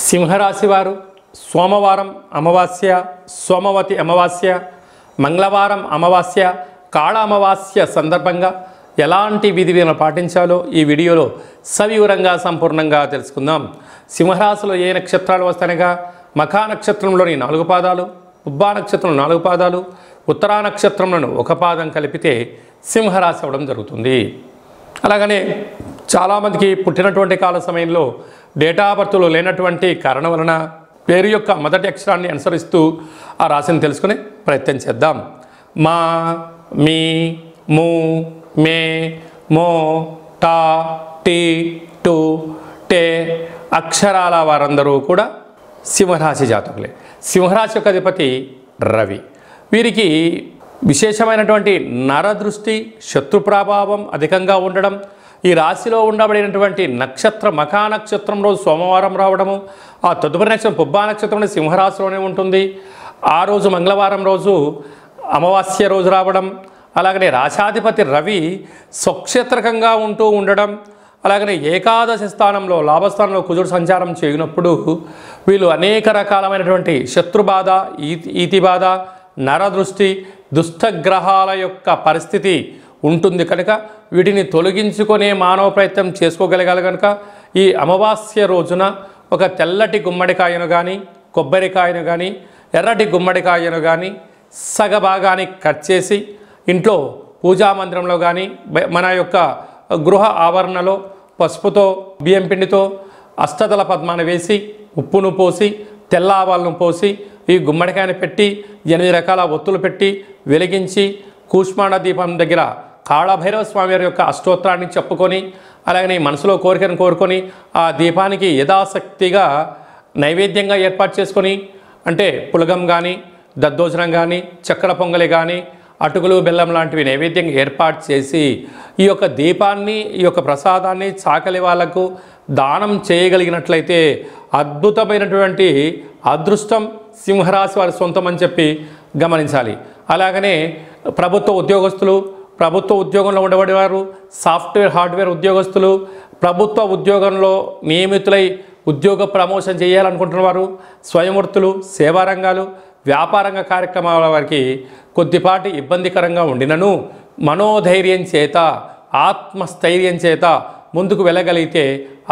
సింహరాశి వారు సోమవారం అమావాస్య, సోమవతి అమావాస్య, మంగళవారం అమావాస్య, కాళ అమావాస్య సందర్భంగా ఎలాంటి విధి విధానాలు పాటించాలో ఈ వీడియోలో సవివరంగా సంపూర్ణంగా తెలుసుకుందాం. సింహరాశిలో ఏ నక్షత్రాలు వస్తాయనగా మఖా నక్షత్రంలోని 4 పాదాలు, ఉబ్బా నక్షత్రం 4 పాదాలు, ఉత్తరా నక్షత్రంలోని 1 పాదం కలిపితే సింహరాశి అవ్వడం జరుగుతుంది. అలాగనే చాలామందికి పుట్టినటువంటి కాల సమయంలో డేటా బర్త్లో లేనటువంటి కారణం వలన పేరు యొక్క మొదటి అక్షరాన్ని అనుసరిస్తూ ఆ రాశిని తెలుసుకునే ప్రయత్నం చేద్దాం. మా, మీ, ము, మే, మో, టా, టీ, టు, టే అక్షరాల వారందరూ కూడా సింహరాశి జాతకులే. సింహరాశి యొక్క అధిపతి రవి. వీరికి విశేషమైనటువంటి నరదృష్టి, శత్రు ప్రభావం అధికంగా ఉండడం, ఈ రాశిలో ఉండబడినటువంటి నక్షత్ర మఖా నక్షత్రం రోజు సోమవారం రావడము, ఆ తదుపరి నక్షత్రం పుబ్బా నక్షత్రం సింహరాశిలోనే ఉంటుంది. ఆ రోజు మంగళవారం రోజు అమావాస్య రోజు రావడం, అలాగనే రాశాధిపతి రవి స్వక్షేత్రకంగా ఉంటూ ఉండడం, అలాగనే ఏకాదశి స్థానంలో లాభస్థానంలో కుజుడు సంచారం చేయనప్పుడు వీళ్ళు అనేక రకాలమైనటువంటి శత్రుబాధ, ఈతి బాధ, నరదృష్టి, దుష్టగ్రహాల యొక్క పరిస్థితి ఉంటుంది కనుక వీటిని తొలగించుకునే మానవ ప్రయత్నం చేసుకోగలగాలి. కనుక ఈ అమావాస్య రోజున ఒక తెల్లటి గుమ్మడికాయను కానీ, కొబ్బరికాయను కానీ, ఎర్రటి గుమ్మడికాయను కానీ సగభాగాన్ని కట్ చేసి ఇంట్లో పూజా మందిరంలో కానీ మన యొక్క గృహ ఆవరణలో పసుపుతో, బియ్యం పిండితో అష్టదళ పద్మాన్ని వేసి, ఉప్పును పోసి, తెల్ల ఆవాలను పోసి ఈ గుమ్మడికాయను పెట్టి 8 రకాల ఒత్తులు పెట్టి వెలిగించి కూష్మాండ దీపం దగ్గర కాళభైరవ స్వామి వారి యొక్క అష్టోత్తరాన్ని చెప్పుకొని, అలాగనే మనసులో కోరికను కోరుకొని ఆ దీపానికి యథాశక్తిగా నైవేద్యంగా ఏర్పాటు చేసుకొని, అంటే పులగం కానీ, దద్దోజనం కానీ, చక్కెర పొంగలి కానీ, అటుకులు బెల్లం లాంటివి నైవేద్యంగా ఏర్పాటు చేసి ఈ యొక్క దీపాన్ని, ఈ యొక్క ప్రసాదాన్ని చాకలి వాళ్లకు దానం చేయగలిగినట్లయితే అద్భుతమైనటువంటి అదృష్టం సింహరాశి వారి సొంతం అని చెప్పి గమనించాలి. అలాగనే ప్రభుత్వ ఉద్యోగస్తులు, ప్రభుత్వ ఉద్యోగంలో ఉండబడేవారు, సాఫ్ట్వేర్ హార్డ్వేర్ ఉద్యోగస్తులు, ప్రభుత్వ ఉద్యోగంలో నియమితులై ఉద్యోగ ప్రమోషన్ చేయాలనుకుంటున్నవారు, స్వయంవృత్తులు, సేవారంగాలు, వ్యాపారంగ కార్యక్రమాల వారికి కొద్దిపాటి ఇబ్బందికరంగా ఉండినను మనోధైర్యం చేత, ఆత్మస్థైర్యం చేత ముందుకు వెళ్ళగలిగితే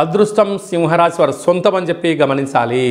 అదృష్టం సింహరాశి వారి సొంతం అని చెప్పి గమనించాలి.